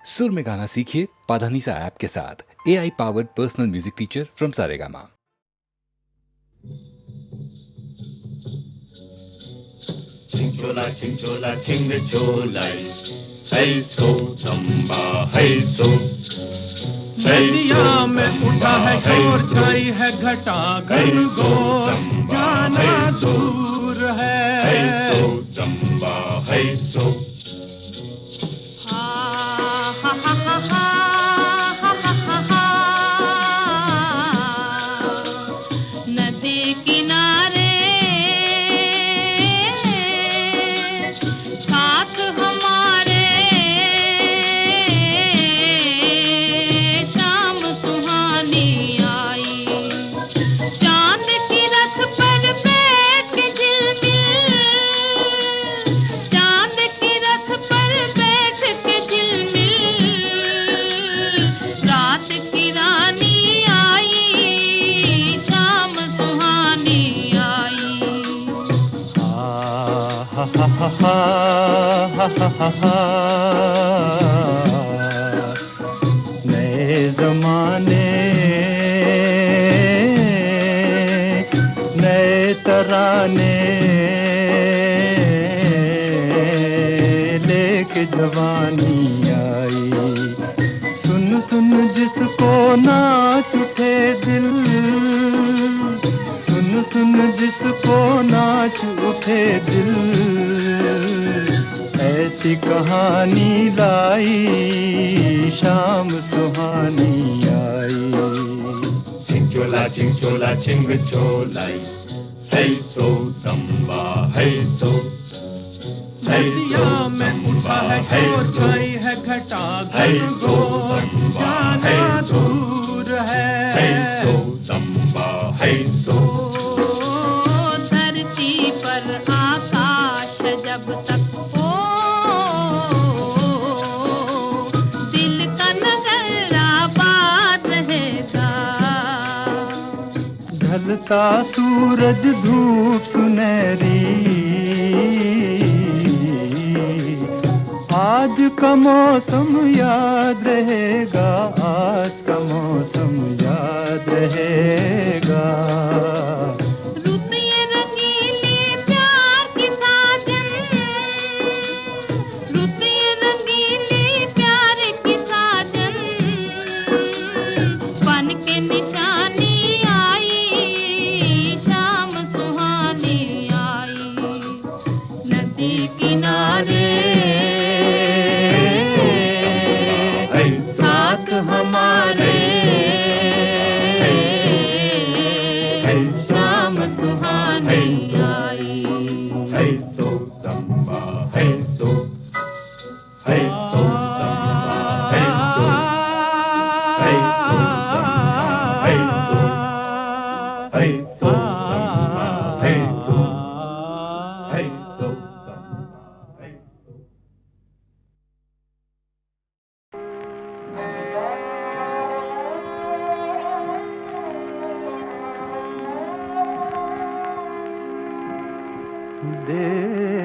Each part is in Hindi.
सुर में गाना सीखिए पाधानीसा ऐप के साथ। AI powered personal music teacher from Saregama. Chingchola, chingchola, chingchola, hey so chamba, hey so. नदिया में उठा है शोर, छाई है घटा घनघोर, जाना दूर है। Hey so chamba, hey so. नदी किनारे साथ हमारे शाम सुहानी आई। चांद की रथ पर बैठ के झिलमिल, चांद की रथ पर बैठ के झिलमिल, रात की रानी आई, शाम सुहानी आई। नए जमाने नए तराने लेके जवानी आई। सुन सुन जिसको नाच उठे दिल, सुन सुन जिसको नाच उठे दिल, ऐसी कहानी लाई, शाम सुहानी आई। Chingchola, chingchola, chingchola, hey so chamba, hey so. नदिया में उठा है शोर, छाई है घटा घनघोर, जाना दूर है। Hey so chamba, hey so. धरती पर आकाश जब तक हो, दिल का नगर आबाद रहेगा। ढलता सूरज धूप सुनहरी, आज का मौसम याद रहेगा, आज का मौसम याद रहेगा। रुत ये रंगीली प्यार की साजन, रुत ये रंगीली प्यार की साजन, बन के निशानी आई, शाम सुहानी आई। नदी किनारे साथ हमारे शाम सुहानी आई। Hey so chamba, hey so. Hey so chamba, hey so. Hey so chamba, hey so. Hey so chamba, hey so. Hey so chamba, hey so.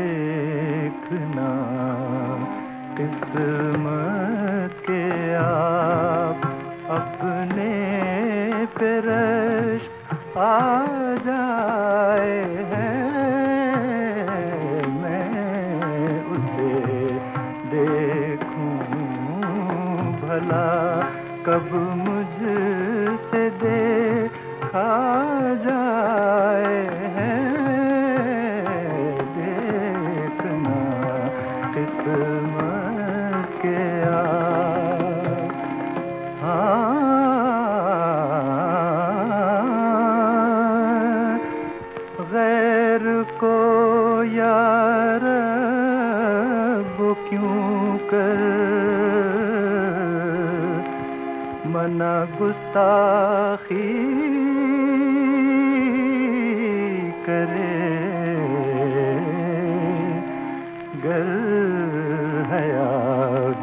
देखना किस्मत के आप अपने पे रश आ जाए हैं, मैं उसे देखूं भला कब मुझसे देखा जाए हैं। देखना किस्मत के आप, हाँ, गैर को यार वो क्यों कर मना गुस्ताखी करे, गर हया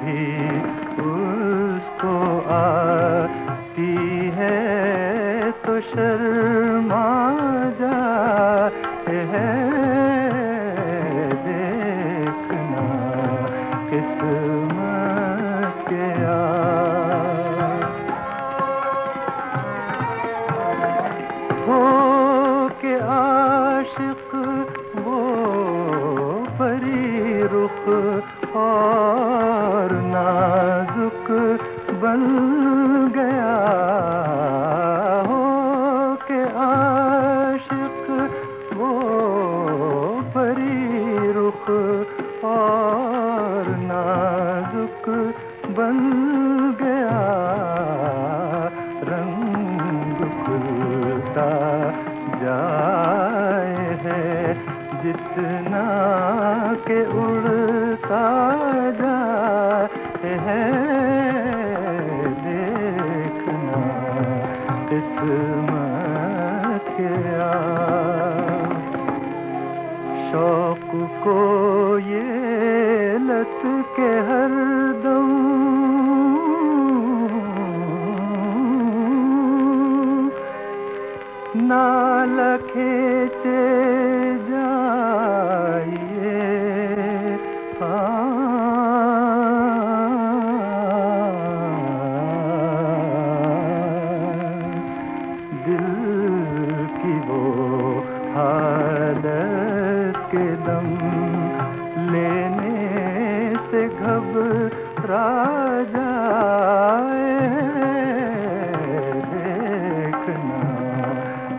भी उसको आती है तो शर्मा जाते हैं। देखना किस्मत के नाजुक बन गया हो के आशिक वो परी रुख और नाजुक बन गया रंग खुलता जाए है जितना के उड़ता जाए है देखना किस्मत क्या शौक को ये लत के हरदम नाल खींचे जाइए दिल की वो हालत के दम लेने से घबरा जाए देखना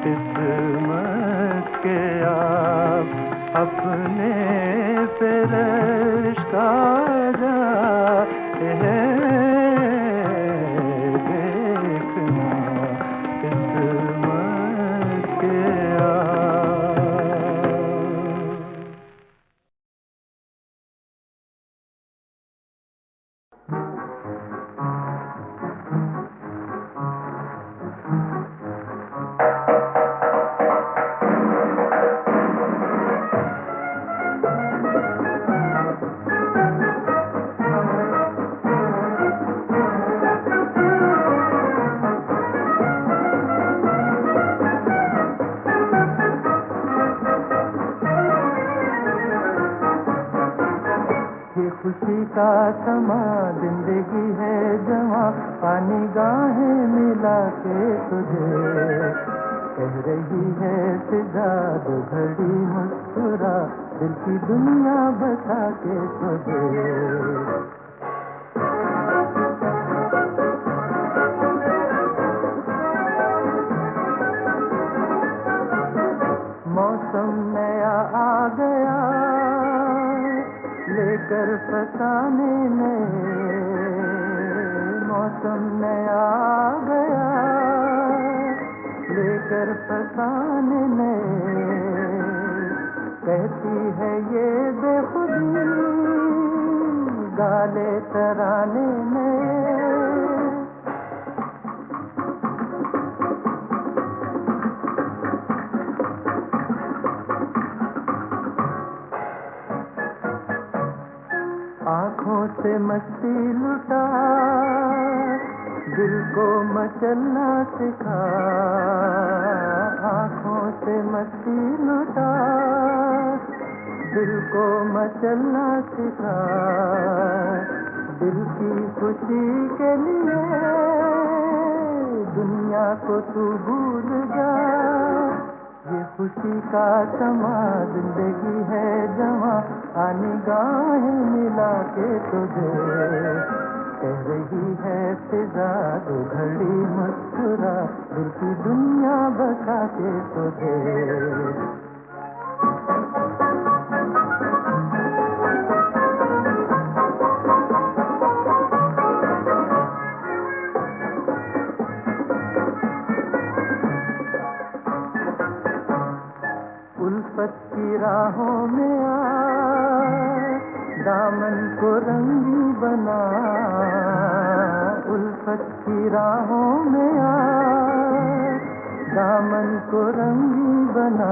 किस्मत के आप अपने पेश का जाए देखना किस्मत के आप ये खुशी का समा जिंदगी है जवा पानी गाहें मिला के तुझे कह रही है फिजा दो घड़ी मुस्कुरा दिल की दुनिया बता के तुझे मौसम नया आ गया लेकर फसाने में मौसम नया आ गया लेकर फसाने में कहती है ये बेखुदी गाले तराने में आँखों से मस्ती लुटा दिल को मचलना सिखा आँखों से मस्ती लुटा दिल को मचलना सिखा दिल की खुशी के लिए दुनिया को तू भूल जा ये खुशी का समा जिंदगी है जवा आनी गाहें मिला के तुझे कह रही है फिजा दो घड़ी मुस्कुरा दिल की दुनिया बता के तुझे उल्फत की राहों में आ दामन को रंगी बना उल्फत की राहों में आ दामन को रंगी बना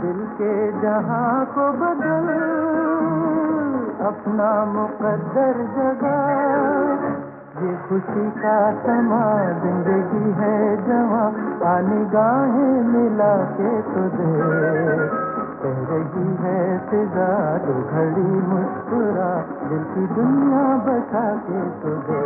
दिल के जहां को बदल अपना मुकद्दर जगा ये खुशी का समा जिंदगी है जवा आनी गाहें मिला के तुझे कह रही है फिजा दो घड़ी मुस्कुरा दिल की दुनिया बता के तुझे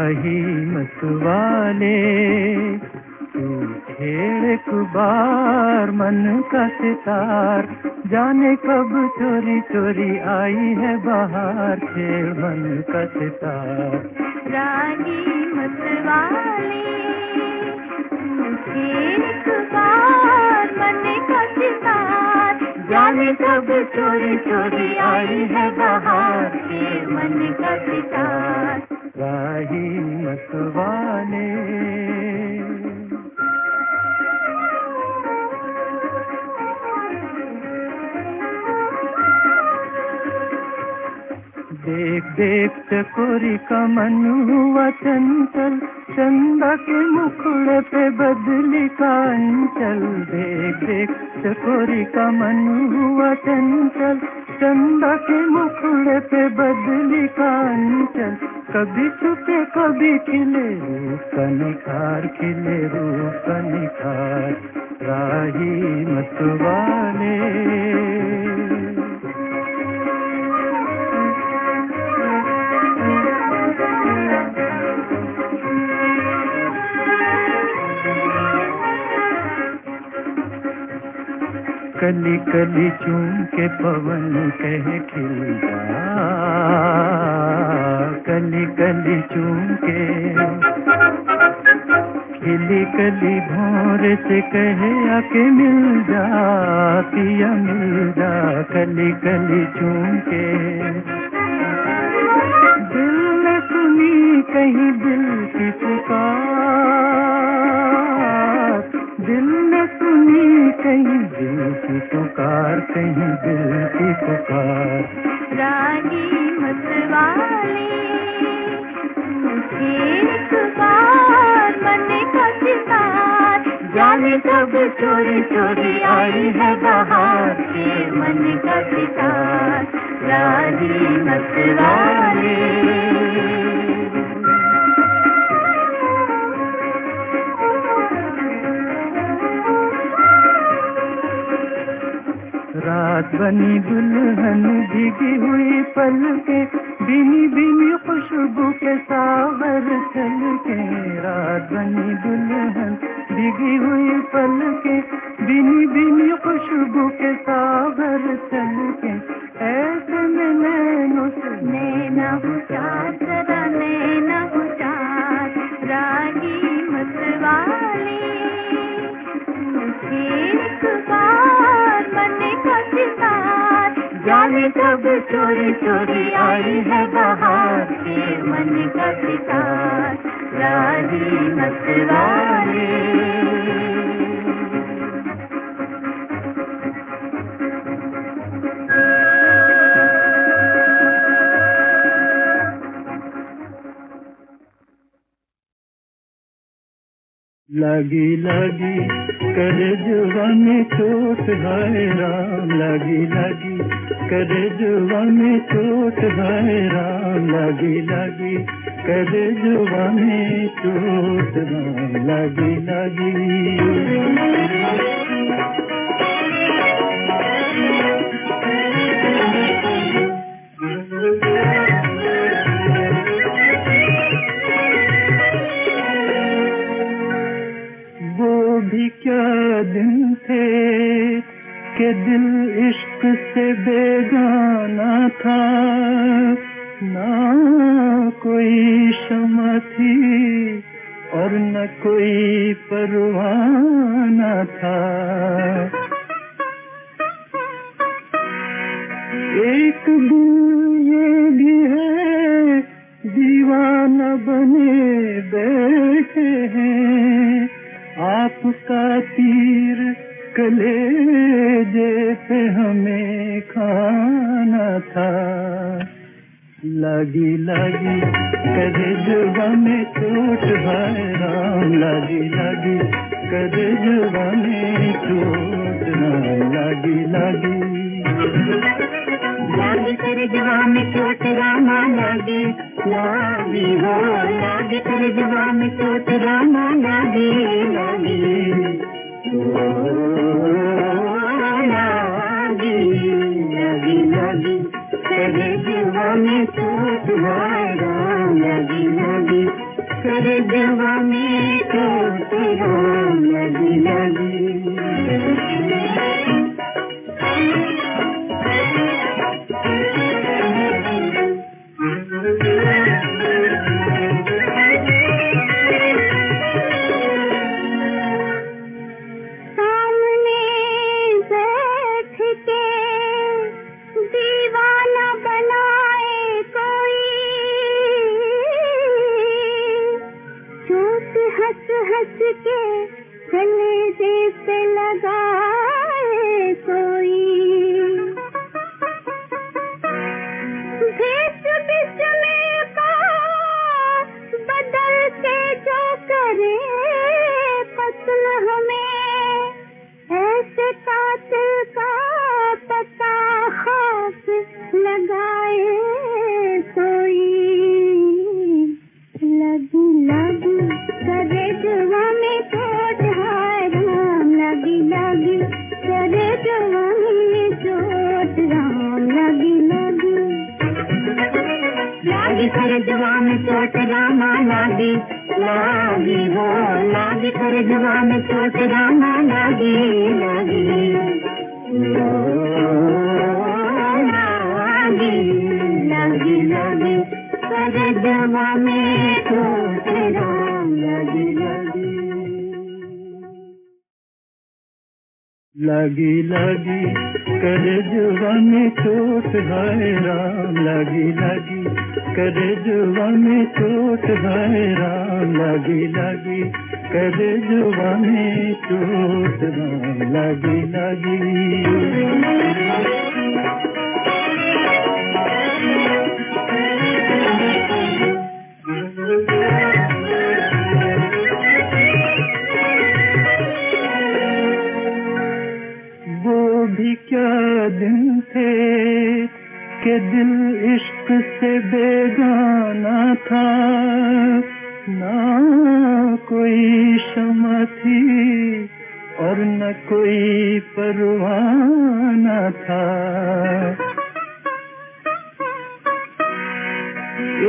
राही मतवाले तू छेड़ एक बार मन का सितार, जाने कब चोरी चोरी आई है बाहर, छेड़ मन का सितार। राही मतवाले तू छेड़ एक बार मन का सितार, जाने कब चोरी चोरी आई है बाहर, छेड़ मन का सितार। राही मतवाले। देख देख चकोरी का मन हुआ चंचल, चंदा के मुखड़े पे बदली का अंचल। देख देख चकोरी का मन हुआ चंचल, चंदा के मुखड़े पे बदली का अंचल। कभी छुपे कभी खिले रूप का निखार, खिले रूप का निखार। राही मतवाले। कली कली चूम के पवन कहे खिल जा, कली कली चूम के खिली कली भोर से कहे आके मिल जा, पिया मिल जा। कली कली चूम के दिल ने सुनी कहीं दिल की पुकार, दिल ने सुनी कहीं दिल की पुकार, कहीं दिल की पुकार। राही मतवाले एक बार मन का सितार, जाने कब चोरी चोरी आई है बाहर, छेड़ मन का सितार। राही मतवाले। रात बनी दुल्हन भीगी हुई पलके, भीनी भीनी खुशबू के सावर छलके। रात बनी दुल्हन भीगी हुई पलके, भीनी भीनी खुशबू के सावर छलके। ऐसे में नैनों से नैना हुचार, जरा नैना हुचार। राही मतवाले एक बार मन का सितार, जाने कब चोरी चोरी आई है बाहर, छेड़ मन का सितार। राही मतवाले। लगी लगी कर जुआ में चोट है राम, लगी लगी कर जुआ में चोट है राम, लगी लगी कर जुआ में चोट राम, लगी लगी। वो भी क्या दिन थे कि दिल इश्क से बेगाना था, ना कोई शम्मा थी और न कोई परवाना था। एक दिन ये भी है दीवाना बने बैठे हैं, आपका तीर कलेजे पे हमें खाना था। लगी लगी कलेजवा में चोट है राम, लगी लगी कलेजवा में चोट राम, लगी लगी। लागी कलेजवा में चोट रामा, लागी लागी हो, लागी कलेजवा में चोट रामा, लागी लागी लागी लागी लागी कलेजवा में चोट है राम, लागी लागी कर जवा में चोट राम लगी लगी। हंस के कलेजे पे लगाए कोई, भेष बिस्मे का बदल के जो करे पसंद हमें, ऐसे कातिल का पता खौफ लगाए कोई। लगी लगी करे जुआ में चोट हाय राम लगी लगी, करे जुआ में चोट राम लगी लगी। लागी करे जुआ में चोट रामा लागी लागी हो, लागी करे जुआ में चोट रामा लागी लागी लागी लागी करे जुआ में चोट राम लगी लगी। लगी लगी करे जुआ में चोट हाय राम लगी लगी, करे जुआ में चोट हाय राम लगी लगी, करे जुआ में चोट राम लगी लगी। वो भी क्या दिन थे कि दिल इश्क से बेगाना था, ना कोई शम्मा थी और न कोई परवाना था।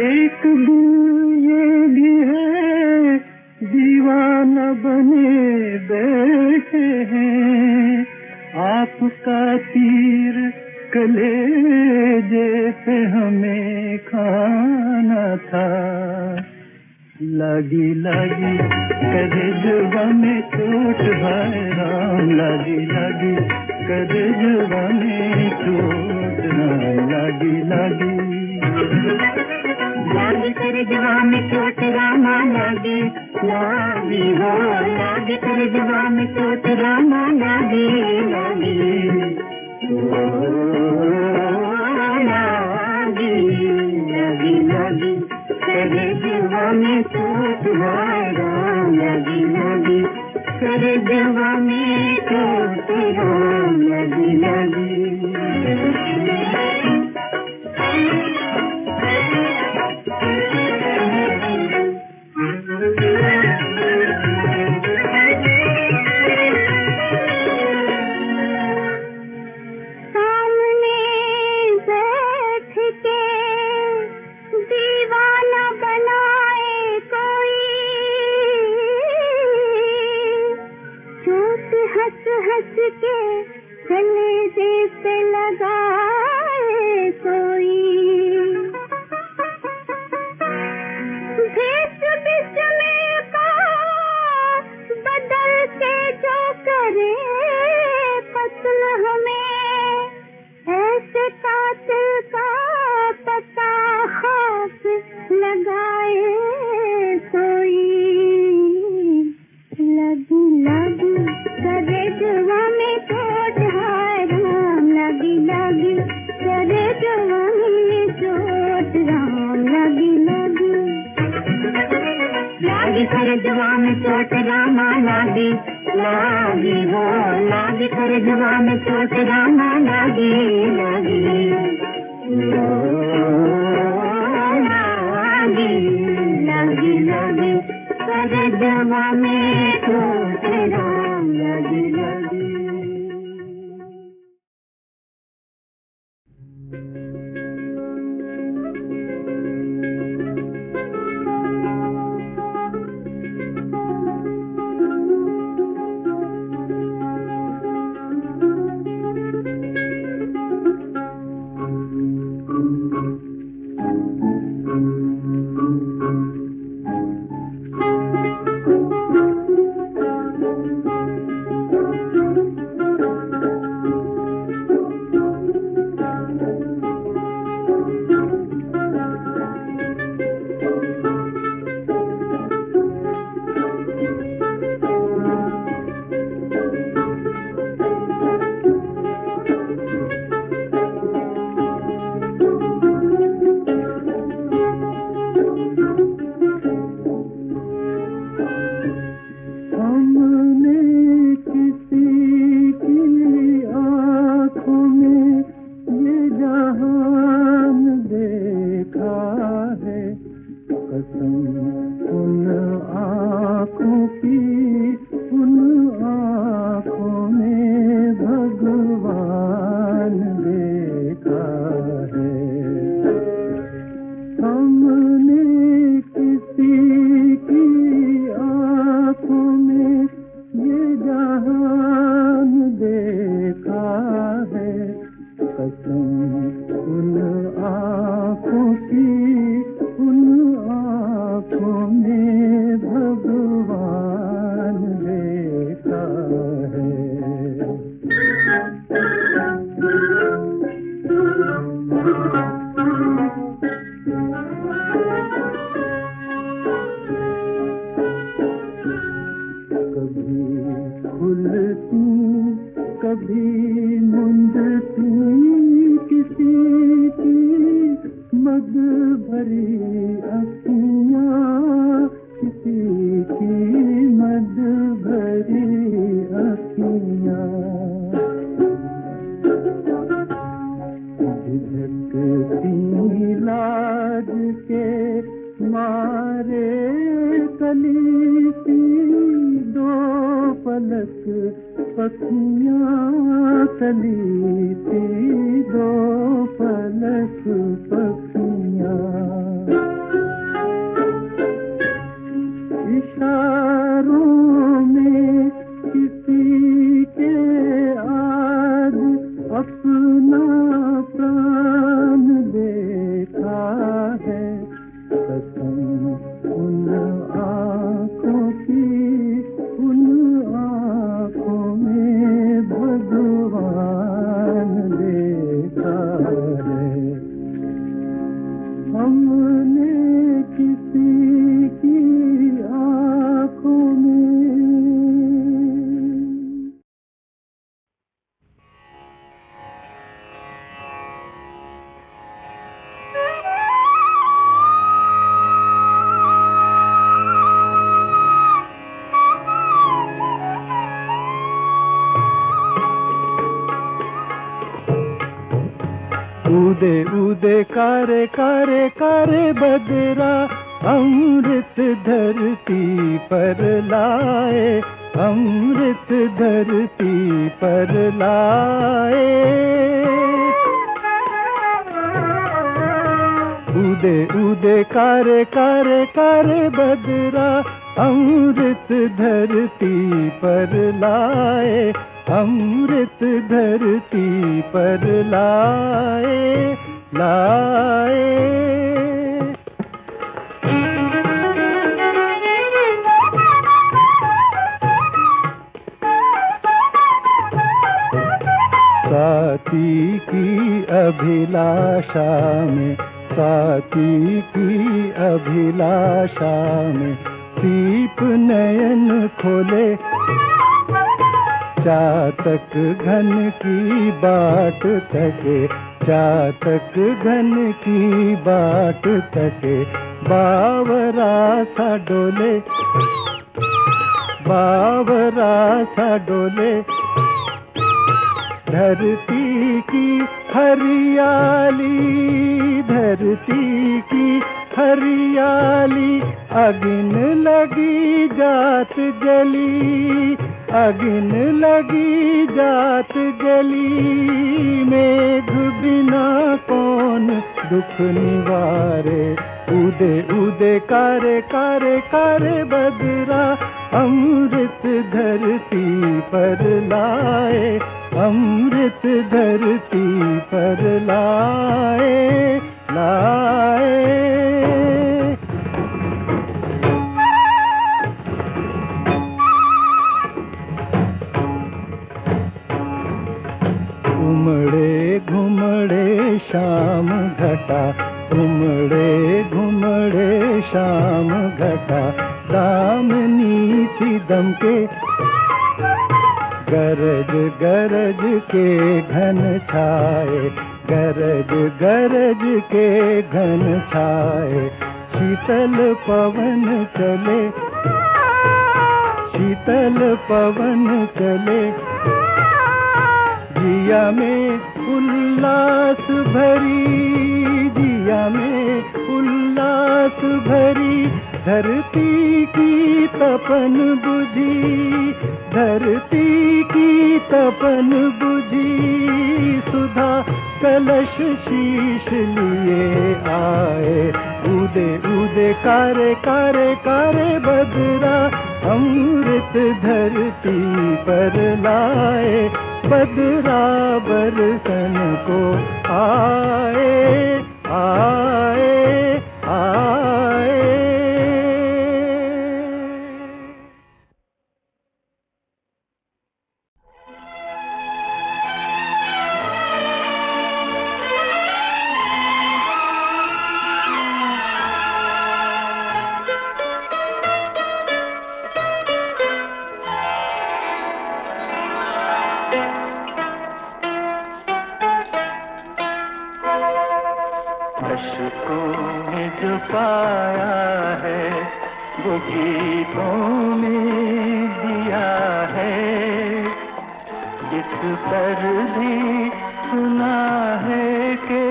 एक दिन ये भी है दीवाना बने बैठे हैं, आपका तीर कलेजे पे हमें खाना था। लगी लगी करे जुआ में चोट हाय राम लगी लगी, करे जुआ में चोट राम लगी लगी। लागी करे जुआ में चोट रामा लागी लागी हो, लागी करे जुआ में चोट रामा लागी लागी लागी लागी करे जुआ में चोट हाय राम लगी लगी, करे जुआ में चोट राम लगी लगी। हंस के कलेजे पे लगाए कोई, भेष बिस्मे का बदल के जो करे पसंद हमें, ऐसे कातिल का पता खौफ लगाए कोई। लगी लगी करे जुआ में चोट हाय राम लगी लगी, करे जुआ में चोट राम लगी लगी। लागी करे जुआ में चोट रामा लागी लागी हो, लागी करे जुआ में चोट रामा लागी लागी लागी लागी करे जुआ में चोट राम लगी लगी। थी कभी मुंद थी किसी की मद भरी अखियाँ, किसी की मद भरी अखियाँ। झिझकती लाज के मारे कली सी दो पलक पखियाँ, कली सी दो पलक पखियाँ। इशारों में किसी के आज अपना प्राण देखा है, कसम उन आँखों की, उन आँखों में भगवान देखा है। हमने किसी की आँखों में उदे उदे कारे कारे कारे बदरा, अमृत धरती पर लाए, अमृत धरती पर लाए। उदे उदे कारे कारे कारे बदरा, अमृत धरती पर लाए, अमृत धरती पर लाए, लाए। साथी की अभिलाषा में, साथी की अभिलाषा में दीप नयन खोले, चातक घन की बाट तके, चातक घन की बाट तके, बावरा सा डोले, बावरा सा डोले। धरती की हरियाली, धरती की हरियाली, अगिन लगी जात जली, अगिन लगी जात जली। मेघ बिना कौन दुख निवारे, उदे उदे कारे कारे कारे बदरा, अमृत धरती पर लाए, अमृत धरती पर लाए, लाए। उमड़े घुमड़े शाम घटा, उमड़े घुमड़े शाम घटा, दामनी सी दमके, गरज गरज के घन छाए, गरज गरज के घन छाए। शीतल पवन चले, शीतल पवन चले, जिया में उल्लास भरी, जिया में उल्लास भरी। धरती की तपन बुझी, धरती की तपन बुझी। सुधा कलश शीश लिए आए, उदे उदे कारे कारे कारे बदरा, अमृत धरती पर लाए। बदरा बरसन को आए, आए, आए। पाया है वो गीतों में दिया है। इस पर भी सुना है कि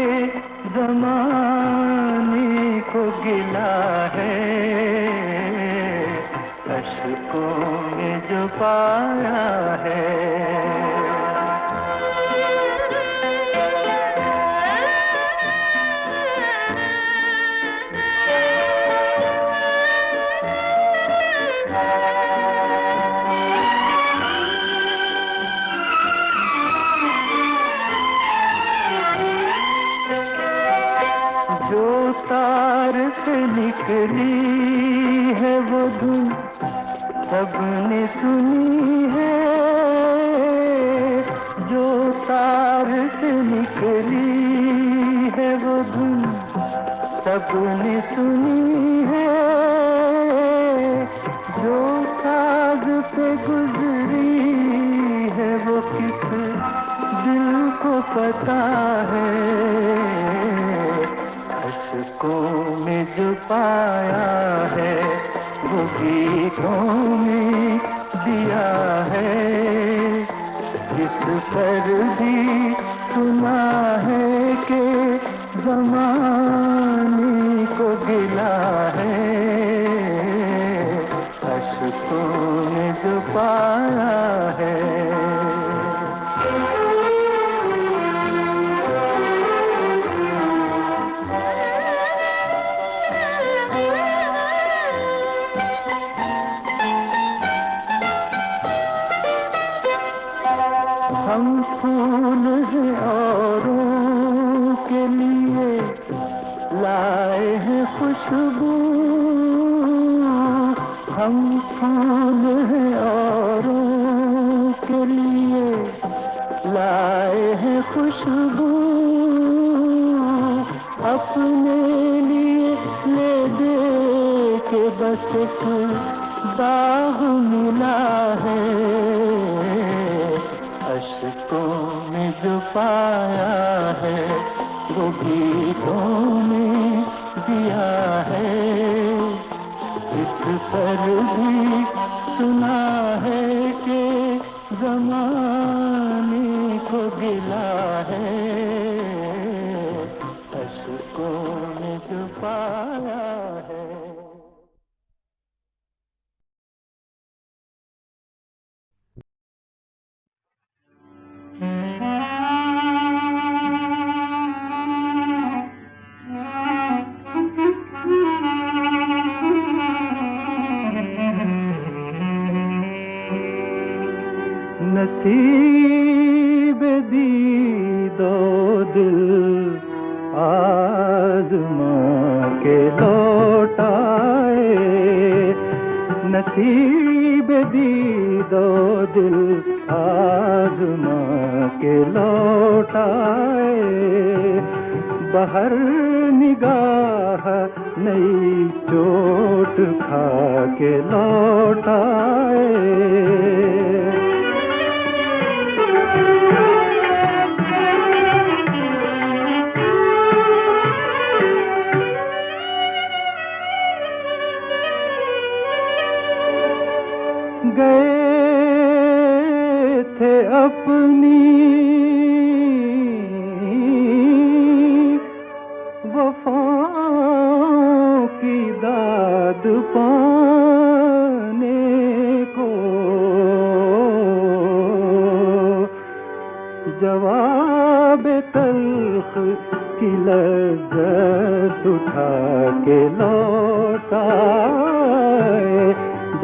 ज़माने को गिला है, अश्कों में जो पाया है। जो तार से निकली है वो धुन सबने सुनी है। जो तार से निकली है वो धुन सबने सुनी है। जो साज पे गुजरी है वो किस दिल को पता है, अश्कों में जो पाया है वो गीतों में दिया है। इस पर भी सुना है कि ज़माने को गिला है, अश्कों में जो पाया है। हम फूल हैं औरों के लिए लाए हैं खुशबू। हम फूल हैं औरों के लिए लाए हैं खुशबू। अपने लिए ले दे के बस एक दाग मिला है, अश्कों में जो पाया है वो गीतों में दिया है। इस पर भी सुना है कि ज़माने को गिला है, अश्कों में जो पाया है। नसीब दी दो दिल आज़मा के लौट आए। नसीब दी दो दिल आज़मा के लौट आए। बाहर निगाह नई चोट खा के लौट आए। गए थे अपनी वफ़ाओं की दाद पाने को, जवाब तल्ख की लज़्ज़त उठा के लौट आए।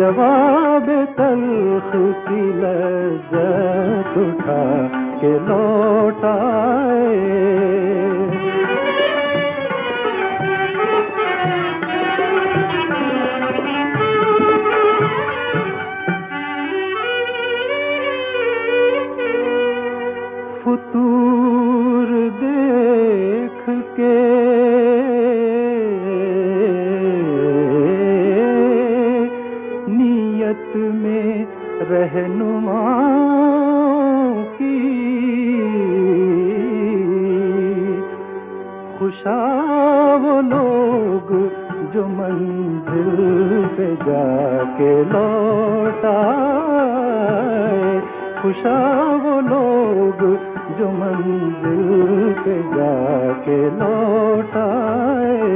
जवाब तल्ख की लज़्ज़त उठा के लौट आए। फुतूर देख के नीयत में रहनुमाओं की खुशा वो लोग जाके लौट आए, खुशा वो लोग जो मंजिल पे जाके लौट आए।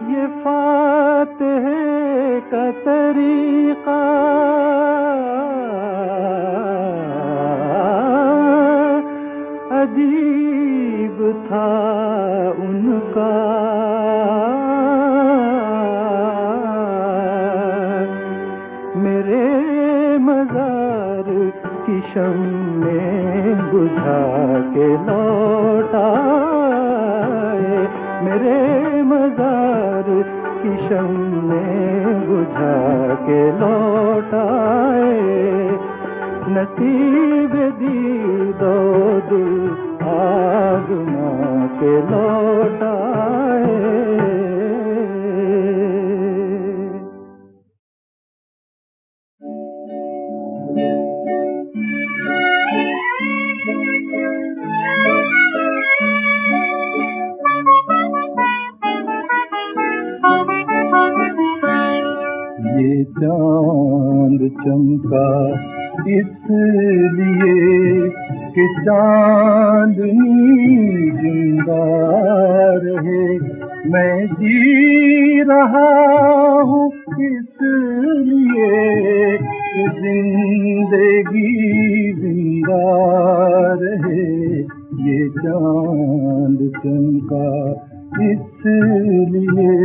ये फातिह का तरीका अजीब था उनका, मेरे मज़ार की शम्में बुझा के लौट आए, मेरे मज़ार की शम्में बुझा के लौट आए। नसीब दीदो दिल आज़मा के लौट आए। ये चांद चमका इसलिए कि चांदनी जिंदा रहे, मैं जी रहा हूँ इसलिए कि जिंदगी जिंदा रहे। ये चांद चमका इसलिए।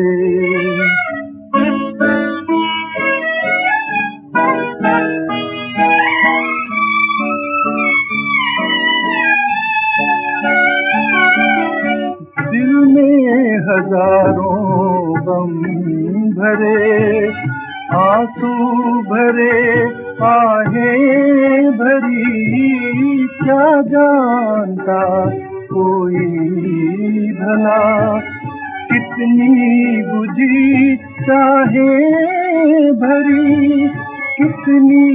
दिल में हजारों गम भरे, आंसू भरे, आहें भरी, क्या जानता कोई भला कितनी बुझी चाहें भरी, कितनी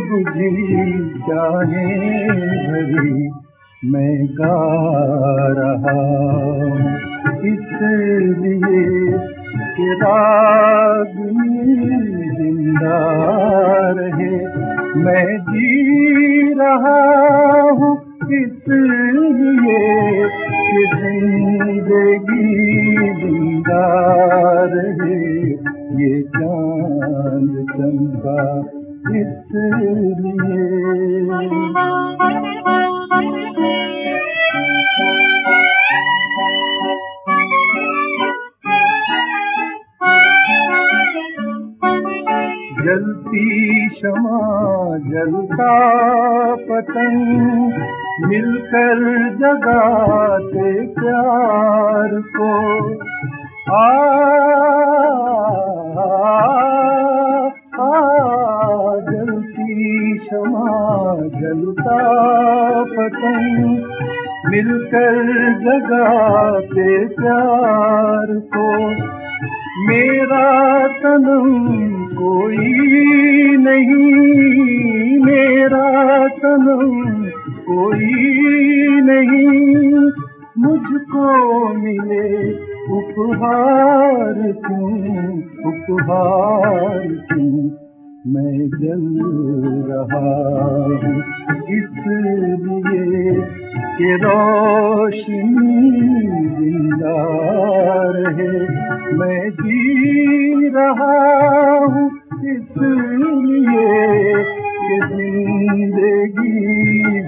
बुझी चाहें भरी। मैं गा रहा हूँ इसलिए कि रागनी जिंदा रहे, मैं जी रहा हूँ इसलिए कि जिंदगी जिंदा रहे। ये चांद चमका इसलिए। जलती शमा जलता पतंग मिलकर जगाते प्यार को। जलती शमा जलता पतंग मिलकर जगाते प्यार को। मेरा सनम कोई नहीं, मेरा सनम कोई नहीं, मुझको मिले उपहार क्यों, उपहार क्यों। मैं जल रहा हूँ इसलिए कि रोशनी जिंदा रहे। मैं जी रहा हूँ इसलिए कि जिंदगी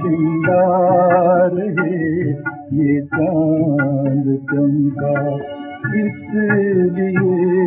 जिंदा रहे। ये चांद चमका इसलिए।